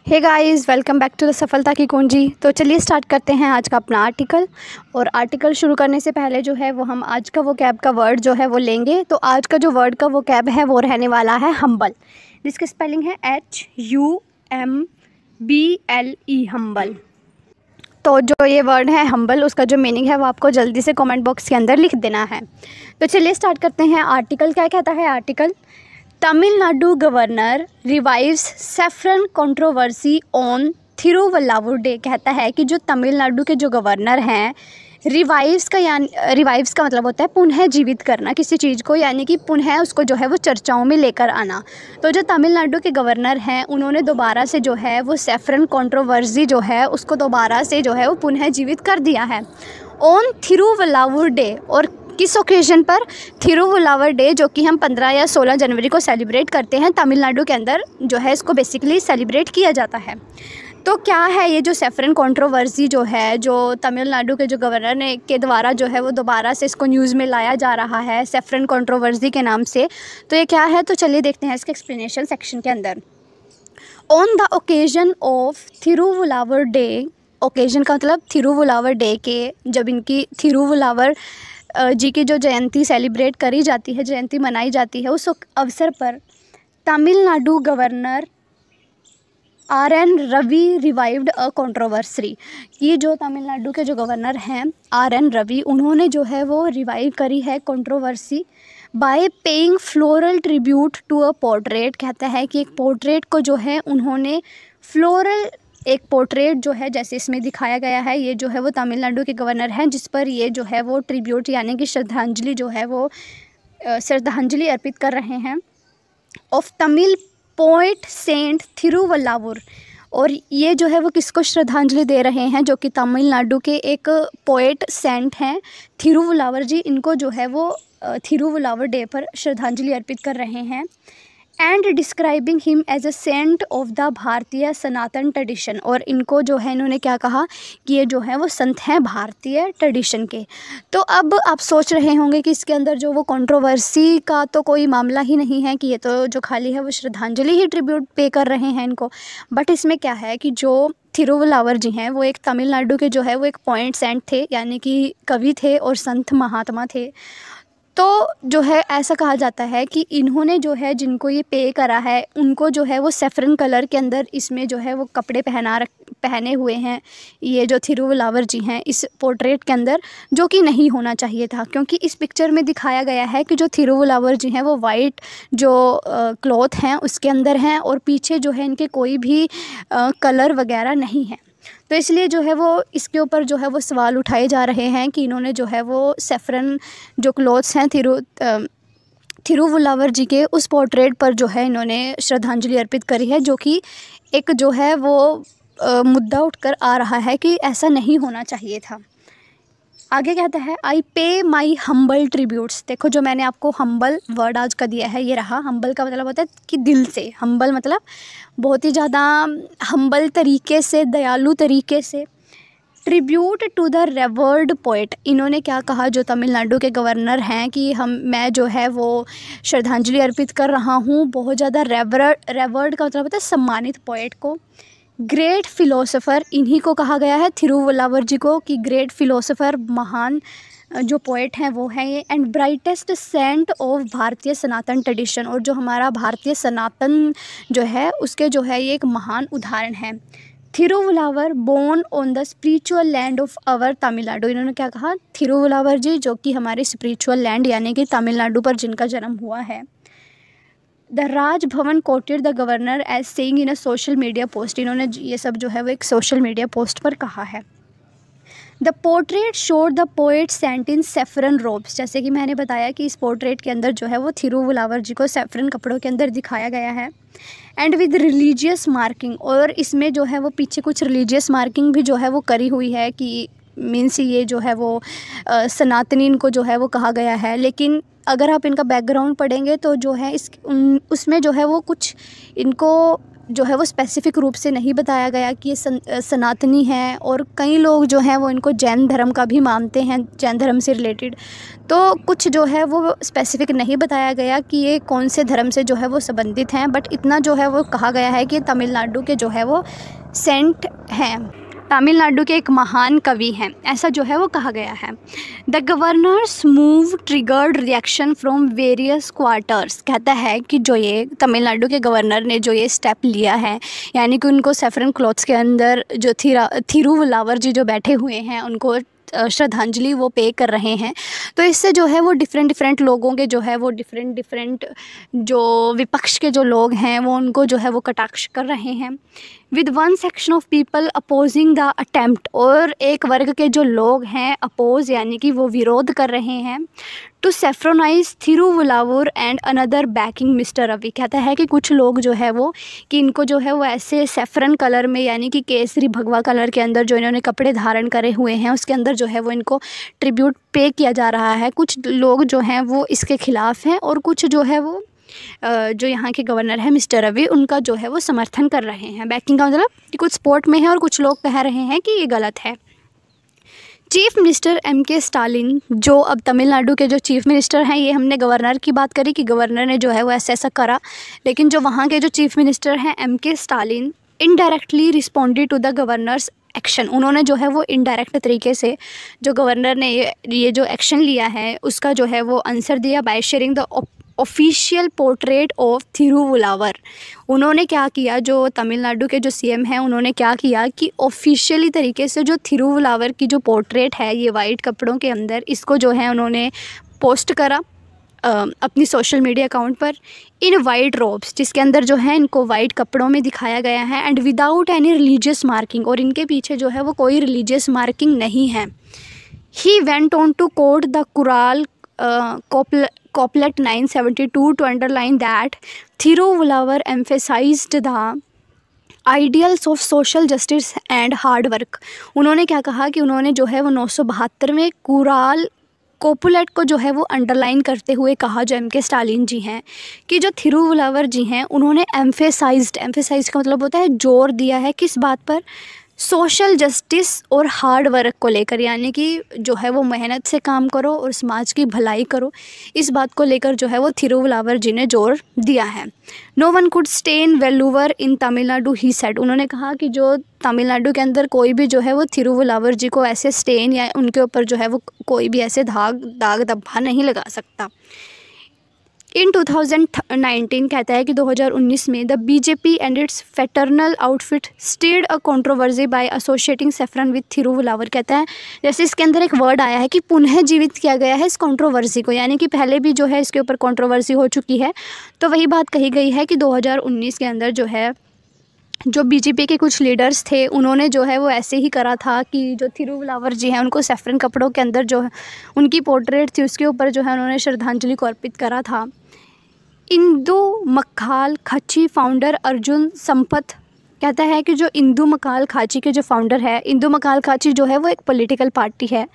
Hey guys, welcome back to the सफलता की कुंजी। तो चलिए स्टार्ट करते हैं आज का अपना आर्टिकल। और आर्टिकल शुरू करने से पहले जो है वो हम आज का वो कैब का वर्ड जो है वो लेंगे। तो आज का जो वर्ड का वो कैब है वो रहने वाला है हम्बल, जिसकी स्पेलिंग है HUMBLE, हम्बल। तो जो ये वर्ड है हम्बल, उसका जो मीनिंग है वो आपको जल्दी से कमेंट बॉक्स के अंदर लिख देना है। तो चलिए स्टार्ट करते हैं। आर्टिकल क्या कहता है? Article, Tamil Nadu governor revives saffron controversy on Thiruvalluvar day. कहता है कि जो तमिलनाडु के जो गवर्नर हैं, रिवाइव्स का मतलब होता है पुनः जीवित करना किसी चीज़ को, यानी कि पुनः उसको जो है वो चर्चाओं में लेकर आना। तो जो तमिलनाडु के गवर्नर हैं उन्होंने दोबारा से जो है वो सैफरन कंट्रोवर्सी जो है उसको दोबारा से जो है वो पुनः जीवित कर दिया है ऑन थिरुवल्लावुर डे। और किस ओकेजन पर? थिरुवल्लावर डे, जो कि हम 15 या 16 जनवरी को सेलिब्रेट करते हैं। तमिलनाडु के अंदर जो है इसको बेसिकली सेलिब्रेट किया जाता है। तो क्या है ये जो सैफरन कंट्रोवर्सी जो है, जो तमिलनाडु के जो गवर्नर ने के द्वारा जो है वो दोबारा से इसको न्यूज़ में लाया जा रहा है सैफरन कंट्रोवर्सी के नाम से। तो ये क्या है? तो चलिए देखते हैं इसके एक्सप्लेनेशन सेक्शन के अंदर। On the occasion of Thiruvalluvar day, occasion का मतलब थिरुवल्लावर डे के, जब इनकी थिरुवल्लावर जी की जो जयंती सेलिब्रेट करी जाती है, जयंती मनाई जाती है, उस अवसर पर Tamil Nadu governor RN Ravi revived a controversy. ये जो तमिलनाडु के जो गवर्नर हैं RN रवि, उन्होंने जो है वो रिवाइव करी है controversy by paying floral tribute to a portrait. कहता है कि एक पोर्ट्रेट को जो है उन्होंने फ्लोरल, एक पोर्ट्रेट जो है जैसे इसमें दिखाया गया है, ये जो है वो तमिलनाडु के गवर्नर हैं, जिस पर ये जो है वो ट्रिब्यूट यानी कि श्रद्धांजलि जो है वो श्रद्धांजलि अर्पित कर रहे हैं ऑफ तमिल पोएट सेंट थिरुवल्लावुर। और ये जो है वो किसको श्रद्धांजलि दे रहे हैं? जो कि तमिलनाडु के एक पोएट सेंट हैं थिरुवल्लावर जी, इनको जो है वो थिरुवल्लावर डे पर श्रद्धांजलि अर्पित कर रहे हैं। And describing him as a saint of the Bharatiya Sanatan tradition. और इनको जो है इन्होंने क्या कहा कि ये जो है वो संत हैं भारतीय ट्रेडिशन के। तो अब आप सोच रहे होंगे कि इसके अंदर जो वो कंट्रोवर्सी का तो कोई मामला ही नहीं है, कि ये तो जो खाली है वो श्रद्धांजलि ही ट्रिब्यूट पे कर रहे हैं इनको। बट इसमें क्या है कि जो थिरुवल्लावर जी हैं वो एक तमिलनाडु के जो है वो एक पॉइंट सेंट थे, यानी कि कवि थे और संत महात्मा थे। तो जो है ऐसा कहा जाता है कि इन्होंने जो है जिनको ये पे करा है उनको जो है वो सैफरन कलर के अंदर इसमें जो है वो कपड़े पहने हुए हैं, ये जो थिरुवल्लावर जी हैं इस पोर्ट्रेट के अंदर, जो कि नहीं होना चाहिए था। क्योंकि इस पिक्चर में दिखाया गया है कि जो थिरुवल्लावर जी हैं वो वाइट जो क्लॉथ हैं उसके अंदर हैं, और पीछे जो है इनके कोई भी कलर वगैरह नहीं है। तो इसलिए जो है वो इसके ऊपर जो है वो सवाल उठाए जा रहे हैं कि इन्होंने जो है वो सैफरन जो क्लॉथ्स हैं थिरुवल्लावर जी के, उस पोर्ट्रेट पर जो है इन्होंने श्रद्धांजलि अर्पित करी है, जो कि एक जो है वो मुद्दा उठकर आ रहा है कि ऐसा नहीं होना चाहिए था। आगे कहता है, आई पे माई हम्बल ट्रिब्यूट्स। देखो जो मैंने आपको हम्बल वर्ड आज का दिया है ये रहा। हम्बल का मतलब होता है कि दिल से, हम्बल मतलब बहुत ही ज़्यादा हम्बल तरीके से, दयालु तरीके से। Tribute to the revered poet, इन्होंने क्या कहा जो तमिलनाडु के गवर्नर हैं कि मैं जो है वो श्रद्धांजलि अर्पित कर रहा हूँ बहुत ज़्यादा रेवर्ड का मतलब होता है सम्मानित पोएट को। ग्रेट फिलोसोफर, इन्हीं को कहा गया है थिरुवल्लावर जी को कि ग्रेट फिलोसोफर, महान जो पोएट हैं वो हैं ये। एंड ब्राइटेस्ट सेंट ऑफ भारतीय सनातन ट्रेडिशन, और जो हमारा भारतीय सनातन जो है उसके जो है ये एक महान उदाहरण है। Thiruvalluvar born on the spiritual land of our Tamil Nadu, इन्होंने क्या कहा? थिरुवल्लावर जी जो कि हमारे स्पिरिचुअल लैंड यानी कि तमिलनाडु पर जिनका जन्म हुआ है। The Raj Bhavan quoted the governor as saying in a social media post, इन्होंने ये सब जो है वो एक सोशल मीडिया पोस्ट पर कहा है। The portrait showed the poet saint in saffron robes, जैसे कि मैंने बताया कि इस पोर्ट्रेट के अंदर जो है वो थिरुवल्लावर जी को सैफरन कपड़ों के अंदर दिखाया गया है। एंड विद रिलीजियस मार्किंग, और इसमें जो है वो पीछे कुछ रिलीजियस मार्किंग भी जो है वो करी हुई है कि मीन्स ये जो है वो सनातनी इनको जो है वो कहा गया है। लेकिन अगर आप इनका बैकग्राउंड पढ़ेंगे तो जो है उसमें जो है वो कुछ इनको जो है वो स्पेसिफ़िक रूप से नहीं बताया गया कि ये सनातनी है, और कई लोग जो हैं वो इनको जैन धर्म का भी मानते हैं, जैन धर्म से रिलेटेड। तो कुछ जो है वो स्पेसिफ़िक नहीं बताया गया कि ये कौन से धर्म से जो है वो संबंधित हैं, बट इतना जो है वो कहा गया है कि तमिलनाडु के जो है वो सेंट हैं, तमिलनाडु के एक महान कवि हैं, ऐसा जो है वो कहा गया है। The governors move triggered reaction from various quarters, कहता है कि जो ये तमिलनाडु के गवर्नर ने जो ये स्टेप लिया है, यानी कि उनको सैफरन क्लॉथ्स के अंदर जो थिरुवल्लावर जी जो बैठे हुए हैं उनको श्रद्धांजलि वो पे कर रहे हैं, तो इससे जो है वो डिफरेंट लोगों के जो है वो डिफरेंट जो विपक्ष के जो लोग हैं वो उनको जो है वो कटाक्ष कर रहे हैं। With one section of people opposing the attempt, और एक वर्ग के जो लोग हैं अपोज यानी कि वो विरोध कर रहे हैं, to saffronise Thiruvalluvar and another backing mister Ravi, कहता है कि कुछ लोग जो है वो कि इनको जो है वो ऐसे सेफ्रन कलर में यानी कि केसरी भगवा कलर के अंदर जो इन्होंने कपड़े धारण करे हुए हैं उसके अंदर जो है वो इनको ट्रिब्यूट पे किया जा रहा है। कुछ लोग जो हैं वो इसके ख़िलाफ़ हैं, और कुछ जो है वो जो यहाँ के गवर्नर है मिस्टर रवि उनका जो है वो समर्थन कर रहे हैं। बैकिंग का मतलब कि कुछ सपोर्ट में है और कुछ लोग कह रहे हैं कि ये गलत है। चीफ मिनिस्टर MK स्टालिन, जो अब तमिलनाडु के जो चीफ मिनिस्टर हैं, ये हमने गवर्नर की बात करी कि गवर्नर ने जो है वो ऐसा करा, लेकिन जो वहाँ के जो चीफ मिनिस्टर हैं MK Stalin indirectly responded to the governor's action, उन्होंने जो है वो इनडायरेक्ट तरीके से जो गवर्नर ने ये जो एक्शन लिया है उसका जो है वो आंसर दिया by sharing the official portrait of Thiruvalluvar. उन्होंने क्या किया, जो तमिलनाडु के जो CM हैं उन्होंने क्या किया कि ऑफिशियली तरीके से जो थिरुवल्लावर की जो पोर्ट्रेट है ये वाइट कपड़ों के अंदर, इसको जो है उन्होंने पोस्ट करा अपनी सोशल मीडिया अकाउंट पर इन वाइट रोब्स, जिसके अंदर जो है इनको वाइट कपड़ों में दिखाया गया है, and without any religious marking, और इनके पीछे जो है वो कोई रिलीजियस मार्किंग नहीं है। He went on to quote the Kural Couplet 972 to underline that Thiruvalluvar emphasized the ideals of social justice and hard work। उन्होंने क्या कहा कि उन्होंने जो है वो 972वें कुराल कोपुलेट को जो है वो अंडरलाइन करते हुए कहा, जो MK स्टालिन जी हैं, कि जो थिरुवल्लावर जी हैं उन्होंने एम्फेसाइज का मतलब होता है जोर दिया है किस बात पर, सोशल जस्टिस और हार्ड वर्क को लेकर, यानी कि जो है वो मेहनत से काम करो और समाज की भलाई करो, इस बात को लेकर जो है वो थिरुवल्लावर जी ने जोर दिया है। No one could stay in Valluvar in Tamil Nadu, he said, उन्होंने कहा कि जो तमिलनाडु के अंदर कोई भी जो है वो थिरुवल्लावर जी को ऐसे स्टेन या उनके ऊपर जो है वो कोई भी ऐसे दाग धब्बा नहीं लगा सकता। इन 2019 कहता है कि 2019 में the BJP and its fraternal outfit steered a controversy by associating saffron with Thiruvalluvar, कहता है जैसे इसके अंदर एक वर्ड आया है कि पुनः जीवित किया गया है इस कंट्रोवर्सी को, यानी कि पहले भी जो है इसके ऊपर कंट्रोवर्सी हो चुकी है, तो वही बात कही गई है कि 2019 के अंदर जो है जो BJP के कुछ लीडर्स थे उन्होंने जो है वो ऐसे ही करा था कि जो थिरुवल्लावर जी हैं उनको सैफरन कपड़ों के अंदर जो है उनकी पोर्ट्रेट थी उसके ऊपर जो है उन्होंने श्रद्धांजलि को अर्पित करा था। इंदु मक्काल खाची फाउंडर अर्जुन संपत कहता है कि जो इंदु मक्काल खाची के जो फाउंडर है, इंदु मक्काल खाची जो है वो एक पॉलिटिकल पार्टी है,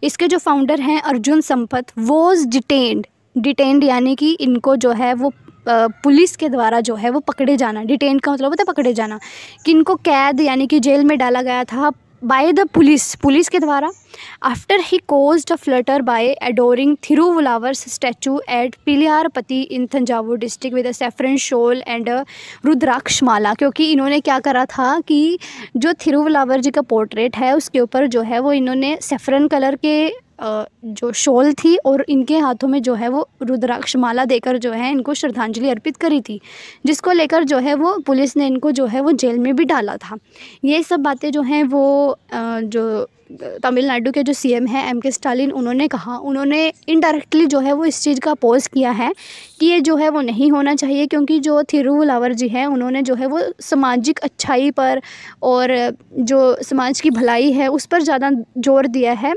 इसके जो फाउंडर हैं अर्जुन संपत वॉज डिटेन्ड यानी कि इनको जो है वो पुलिस के द्वारा जो है वो पकड़े जाना, डिटेन का मतलब होता है पकड़े जाना, कि इनको कैद यानी कि जेल में डाला गया था बाय द पुलिस के द्वारा। After he caused a flutter by adoring Thiruvalluvar's statue at Pillaiyarpatti in Thanjavur district with a saffron shawl and rudraksha mala, क्योंकि इन्होंने क्या करा था कि जो थिरुवल्लावर जी का पोर्ट्रेट है उसके ऊपर जो है वो इन्होंने सैफरन कलर के जो शॉल थी और इनके हाथों में जो है वो रुद्राक्ष माला देकर जो है इनको श्रद्धांजलि अर्पित करी थी, जिसको लेकर जो है वो पुलिस ने इनको जो है वो जेल में भी डाला था। ये सब बातें जो हैं वो जो तमिलनाडु के जो CM हैं MK स्टालिन उन्होंने कहा, उन्होंने इनडायरेक्टली जो है वो इस चीज़ का अपोज किया है कि ये जो है वो नहीं होना चाहिए, क्योंकि जो थिरुवल्लावर जी हैं उन्होंने जो है वो सामाजिक अच्छाई पर और जो समाज की भलाई है उस पर ज़्यादा जोर दिया है,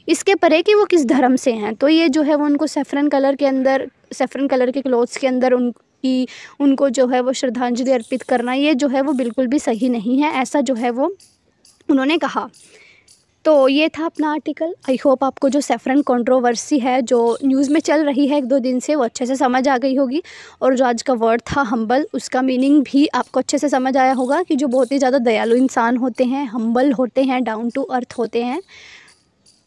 इसके परे कि वो किस धर्म से हैं। तो ये जो है वो उनको सैफरन कलर के क्लोथ्स के अंदर उनको जो है वो श्रद्धांजलि अर्पित करना ये जो है वो बिल्कुल भी सही नहीं है, ऐसा जो है वो उन्होंने कहा। तो ये था अपना आर्टिकल। आई होप आपको जो सैफरन कंट्रोवर्सी है जो न्यूज़ में चल रही है 1-2 दिन से, वो अच्छे से समझ आ गई होगी। और जो आज का वर्ड था हम्बल, उसका मीनिंग भी आपको अच्छे से समझ आया होगा कि जो बहुत ही ज़्यादा दयालु इंसान होते हैं, हम्बल होते हैं, डाउन टू अर्थ होते हैं,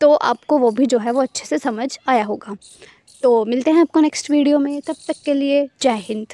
तो आपको वो भी जो है वो अच्छे से समझ आया होगा। तो मिलते हैं आपको नेक्स्ट वीडियो में, तब तक के लिए जय हिंद।